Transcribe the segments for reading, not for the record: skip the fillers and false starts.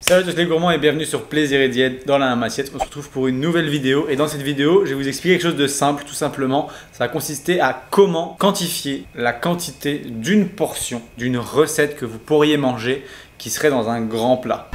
Salut à tous les gourmands et bienvenue sur Plaisir et Diète dans la même assiette. On se retrouve pour une nouvelle vidéo et dans cette vidéo, je vais vous expliquer quelque chose de simple tout simplement. Ça va consister à comment quantifier la quantité d'une portion, d'une recette que vous pourriez manger qui serait dans un grand plat.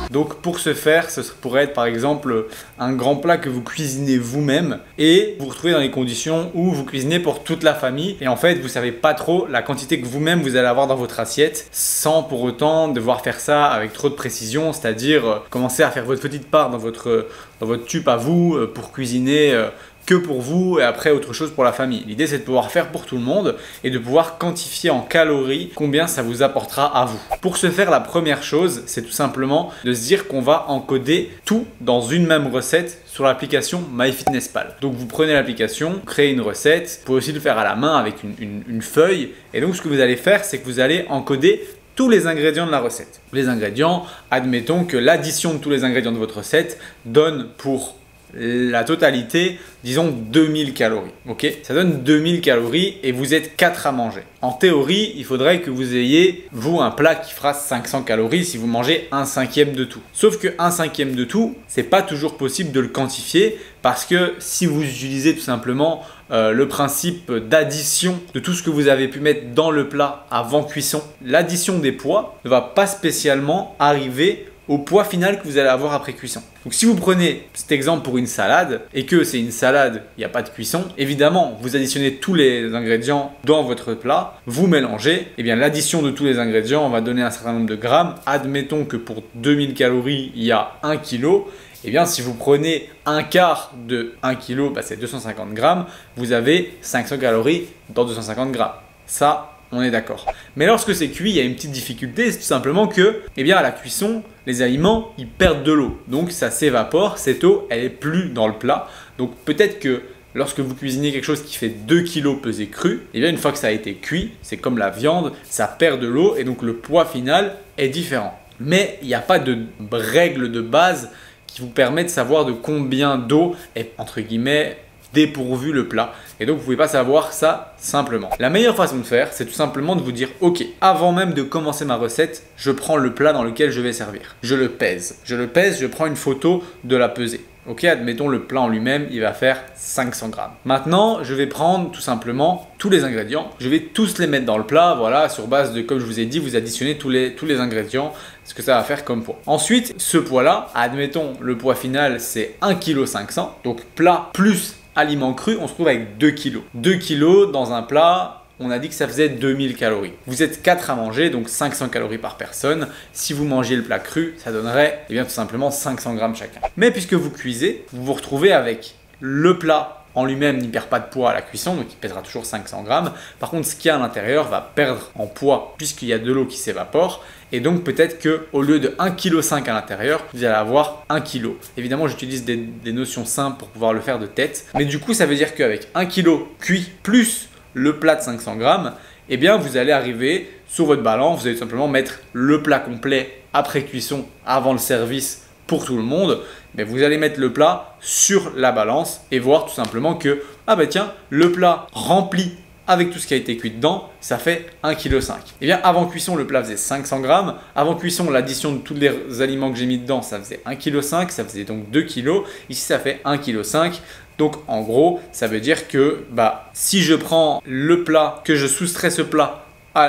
Donc pour ce faire, ce pourrait être par exemple un grand plat que vous cuisinez vous-même et vous vous retrouvez dans les conditions où vous cuisinez pour toute la famille et en fait vous savez pas trop la quantité que vous-même vous allez avoir dans votre assiette sans pour autant devoir faire ça avec trop de précision, c'est-à-dire commencer à faire votre petite part dans votre tube à vous pour cuisiner que pour vous et après autre chose pour la famille. L'idée c'est de pouvoir faire pour tout le monde et de pouvoir quantifier en calories combien ça vous apportera à vous. Pour ce faire, la première chose c'est tout simplement de se dire qu'on va encoder tout dans une même recette sur l'application MyFitnessPal. Donc vous prenez l'application, vous créez une recette, vous pouvez aussi le faire à la main avec une feuille et donc ce que vous allez faire c'est que vous allez encoder tous les ingrédients de la recette. Les ingrédients, admettons que l'addition de tous les ingrédients de votre recette donne pour la totalité, disons 2000 calories. Ok, ça donne 2000 calories et vous êtes 4 à manger. En théorie, il faudrait que vous ayez, vous, un plat qui fera 500 calories si vous mangez 1/5 de tout. Sauf que 1/5 de tout, c'est pas toujours possible de le quantifier parce que si vous utilisez tout simplement le principe d'addition de tout ce que vous avez pu mettre dans le plat avant cuisson, l'addition des poids ne va pas spécialement arriver au poids final que vous allez avoir après cuisson. Donc si vous prenez cet exemple pour une salade et que c'est une salade, il n'y a pas de cuisson, évidemment vous additionnez tous les ingrédients dans votre plat, vous mélangez, et bien l'addition de tous les ingrédients va donner un certain nombre de grammes. Admettons que pour 2000 calories, il y a 1 kg. Et bien si vous prenez un quart de 1 kg, c'est 250 grammes, vous avez 500 calories dans 250 grammes. Ça, on est d'accord. Mais lorsque c'est cuit, il y a une petite difficulté, c'est tout simplement que, à la cuisson, les aliments, ils perdent de l'eau. Donc ça s'évapore, cette eau, elle est plus dans le plat. Donc peut-être que lorsque vous cuisinez quelque chose qui fait 2 kg pesé cru, une fois que ça a été cuit, c'est comme la viande, ça perd de l'eau et donc le poids final est différent. Mais il n'y a pas de règle de base qui vous permet de savoir de combien d'eau est, entre guillemets, dépourvu le plat et donc vous pouvez pas savoir ça simplement. La meilleure façon de faire c'est tout simplement de vous dire ok, avant même de commencer ma recette, je prends le plat dans lequel je vais servir, je le pèse, je prends une photo de la pesée. Ok, admettons le plat en lui-même, il va faire 500 grammes. Maintenant, je vais prendre tout simplement tous les ingrédients. Je vais tous les mettre dans le plat, voilà, sur base de, comme je vous ai dit, vous additionnez tous les ingrédients, ce que ça va faire comme poids. Ensuite, ce poids-là, admettons le poids final, c'est 1,5 kg. Donc plat plus aliment cru, on se trouve avec 2 kg. 2 kg dans un plat, on a dit que ça faisait 2000 calories. Vous êtes 4 à manger, donc 500 calories par personne. Si vous mangez le plat cru, ça donnerait tout simplement 500 grammes chacun. Mais puisque vous cuisez, vous vous retrouvez avec le plat en lui-même n'y perd pas de poids à la cuisson, donc il pèsera toujours 500 grammes. Par contre, ce qu'il y a à l'intérieur va perdre en poids puisqu'il y a de l'eau qui s'évapore. Et donc peut-être qu'au lieu de 1,5 kg à l'intérieur, vous allez avoir 1 kg. Évidemment, j'utilise des notions simples pour pouvoir le faire de tête. Mais du coup, ça veut dire qu'avec 1 kg cuit plus le plat de 500 grammes, vous allez arriver sur votre balance, vous allez tout simplement mettre le plat complet après cuisson, avant le service pour tout le monde. Mais vous allez mettre le plat sur la balance et voir tout simplement que le plat rempli avec tout ce qui a été cuit dedans, ça fait 1,5 kg. Avant cuisson, le plat faisait 500 grammes. Avant cuisson, l'addition de tous les aliments que j'ai mis dedans, ça faisait 1,5 kg, ça faisait donc 2 kg. Ici, ça fait 1,5 kg. Donc en gros, ça veut dire que si je prends le plat, que je soustrais ce plat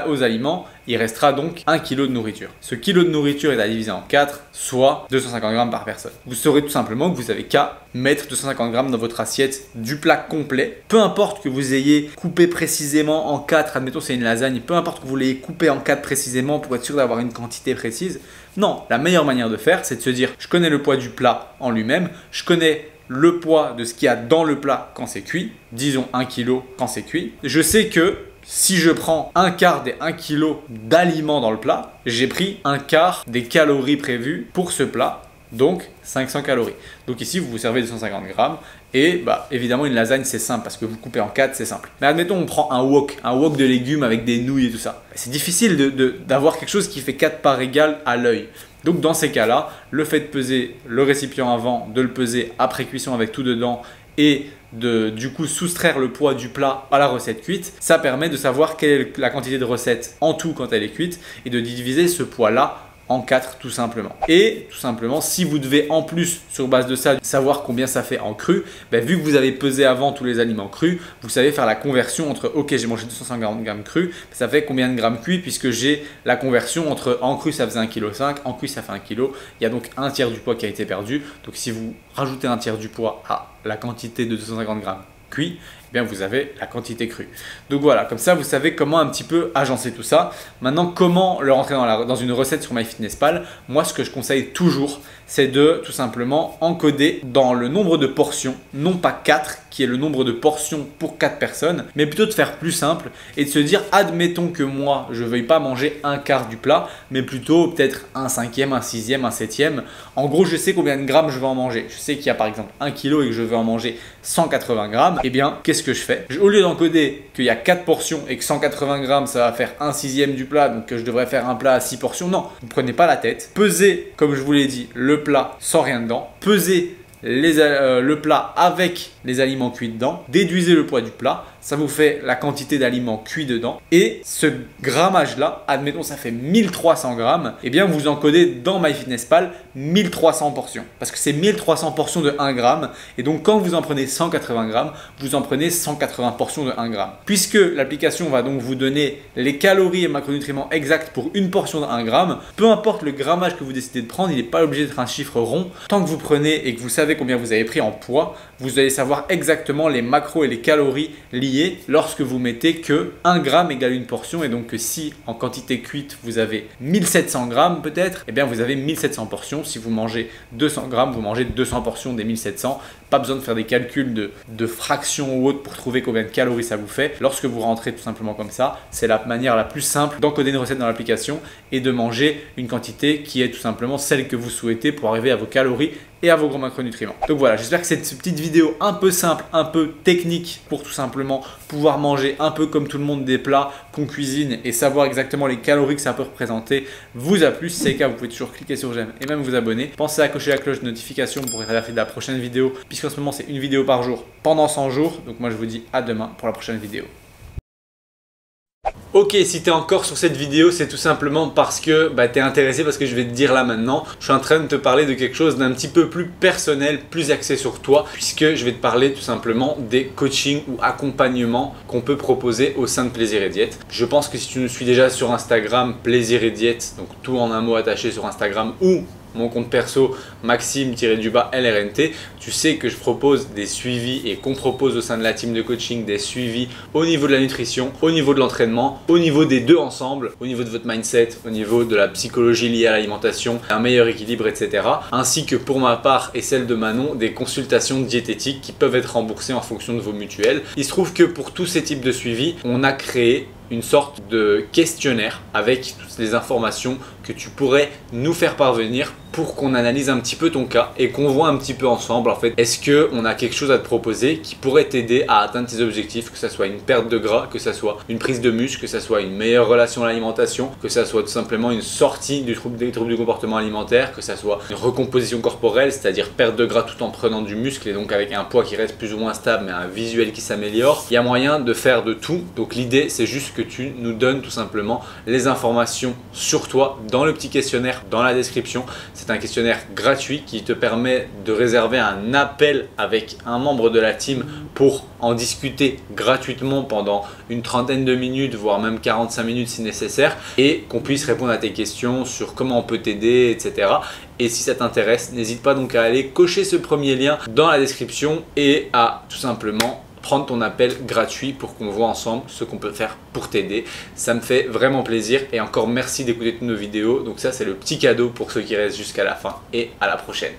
aux aliments, il restera donc 1 kg de nourriture. Ce kilo de nourriture est à diviser en 4, soit 250 grammes par personne. Vous saurez tout simplement que vous avez qu'à mettre 250 grammes dans votre assiette du plat complet. Peu importe que vous ayez coupé précisément en 4, admettons c'est une lasagne, peu importe que vous l'ayez coupé en 4 précisément pour être sûr d'avoir une quantité précise. Non, la meilleure manière de faire, c'est de se dire je connais le poids du plat en lui-même, je connais le poids de ce qu'il y a dans le plat quand c'est cuit, disons 1 kg quand c'est cuit. Je sais que si je prends un quart des 1 kg d'aliments dans le plat, j'ai pris un quart des calories prévues pour ce plat, donc 500 calories. Donc ici, vous vous servez 250 grammes et évidemment une lasagne c'est simple parce que vous coupez en 4, c'est simple. Mais admettons on prend un wok de légumes avec des nouilles et tout ça. C'est difficile d'avoir quelque chose qui fait 4 parts égales à l'œil. Donc dans ces cas-là, le fait de peser le récipient avant, de le peser après cuisson avec tout dedans et du coup soustraire le poids du plat à la recette cuite, ça permet de savoir quelle est la quantité de recette en tout quand elle est cuite et de diviser ce poids-là en 4 tout simplement. Et tout simplement, si vous devez en plus sur base de ça savoir combien ça fait en cru, vu que vous avez pesé avant tous les aliments crus, vous savez faire la conversion entre ok j'ai mangé 250 grammes crus, ça fait combien de grammes cuits puisque j'ai la conversion entre en cru ça faisait 1,5 kg, en cuit ça fait 1 kg, il y a donc un tiers du poids qui a été perdu. Donc si vous rajoutez un tiers du poids à la quantité de 250 grammes cuits, eh bien vous avez la quantité crue. Donc voilà, comme ça vous savez comment un petit peu agencer tout ça. Maintenant, comment le rentrer dans une recette sur MyFitnessPal? Moi, ce que je conseille toujours, c'est de tout simplement encoder dans le nombre de portions, non pas 4, qui est le nombre de portions pour 4 personnes, mais plutôt de faire plus simple et de se dire, admettons que moi, je ne veuille pas manger un quart du plat, mais plutôt peut-être un cinquième, un sixième, un septième. En gros, je sais combien de grammes je vais en manger. Je sais qu'il y a par exemple 1 kg et que je veux en manger 180 grammes. Eh bien, qu'est-ce que je fais? Au lieu d'encoder qu'il y a 4 portions et que 180 grammes, ça va faire un sixième du plat, donc que je devrais faire un plat à 6 portions, non, vous ne prenez pas la tête. Pesez, comme je vous l'ai dit, le plat sans rien dedans. Pesez le plat avec les aliments cuits dedans, déduisez le poids du plat, ça vous fait la quantité d'aliments cuits dedans et ce grammage là, admettons ça fait 1300 grammes, et bien vous encodez dans MyFitnessPal 1300 portions parce que c'est 1300 portions de 1 gramme et donc quand vous en prenez 180 grammes, vous en prenez 180 portions de 1 gramme. Puisque l'application va donc vous donner les calories et macronutriments exacts pour une portion de 1 gramme, peu importe le grammage que vous décidez de prendre, il n'est pas obligé d'être un chiffre rond. Tant que vous prenez et que vous savez combien vous avez pris en poids, vous allez savoir exactement les macros et les calories liées lorsque vous mettez que 1 gramme égale une portion et donc que si en quantité cuite vous avez 1700 grammes peut-être, et bien vous avez 1700 portions. Si vous mangez 200 grammes, vous mangez 200 portions des 1700. Pas besoin de faire des calculs de fractions ou autres pour trouver combien de calories ça vous fait. Lorsque vous rentrez tout simplement comme ça, c'est la manière la plus simple d'encoder une recette dans l'application et de manger une quantité qui est tout simplement celle que vous souhaitez pour arriver à vos calories et à vos gros macronutriments. Donc voilà, j'espère que cette petite vidéo un peu simple, un peu technique pour tout simplement pouvoir manger un peu comme tout le monde des plats qu'on cuisine et savoir exactement les calories que ça peut représenter vous a plu. Si c'est le cas, vous pouvez toujours cliquer sur j'aime et même vous abonner. Pensez à cocher la cloche de notification pour être averti de la prochaine vidéo puisqu'en ce moment c'est une vidéo par jour pendant 100 jours. Donc moi je vous dis à demain pour la prochaine vidéo. Ok, si tu es encore sur cette vidéo, c'est tout simplement parce que tu es intéressé parce que je vais te dire là maintenant. Je suis en train de te parler de quelque chose d'un petit peu plus personnel, plus axé sur toi, puisque je vais te parler tout simplement des coachings ou accompagnements qu'on peut proposer au sein de Plaisir et Diète. Je pense que si tu nous suis déjà sur Instagram, Plaisir et Diète, donc tout en un mot attaché sur Instagram, ou mon compte perso Maxime-LRNT, tu sais que je propose des suivis et qu'on propose au sein de la team de coaching des suivis au niveau de la nutrition, au niveau de l'entraînement, au niveau des deux ensemble, au niveau de votre mindset, au niveau de la psychologie liée à l'alimentation, un meilleur équilibre, etc. Ainsi que pour ma part et celle de Manon, des consultations diététiques qui peuvent être remboursées en fonction de vos mutuelles. Il se trouve que pour tous ces types de suivis, on a créé une sorte de questionnaire avec toutes les informations que tu pourrais nous faire parvenir pour qu'on analyse un petit peu ton cas et qu'on voit un petit peu ensemble en fait est-ce qu'on a quelque chose à te proposer qui pourrait t'aider à atteindre tes objectifs, que ça soit une perte de gras, que ça soit une prise de muscle, que ça soit une meilleure relation à l'alimentation, que ça soit tout simplement une sortie des troubles du comportement alimentaire, que ça soit une recomposition corporelle, c'est-à-dire perte de gras tout en prenant du muscle et donc avec un poids qui reste plus ou moins stable mais un visuel qui s'améliore. Il y a moyen de faire de tout, donc l'idée c'est juste que tu nous donnes tout simplement les informations sur toi dans le petit questionnaire dans la description. C'est un questionnaire gratuit qui te permet de réserver un appel avec un membre de la team pour en discuter gratuitement pendant une trentaine de minutes, voire même 45 minutes si nécessaire, et qu'on puisse répondre à tes questions sur comment on peut t'aider, etc. Et si ça t'intéresse, n'hésite pas donc à aller cocher ce premier lien dans la description et à tout simplement prendre ton appel gratuit pour qu'on voit ensemble ce qu'on peut faire pour t'aider. Ça me fait vraiment plaisir et encore merci d'écouter toutes nos vidéos. Donc ça c'est le petit cadeau pour ceux qui restent jusqu'à la fin et à la prochaine.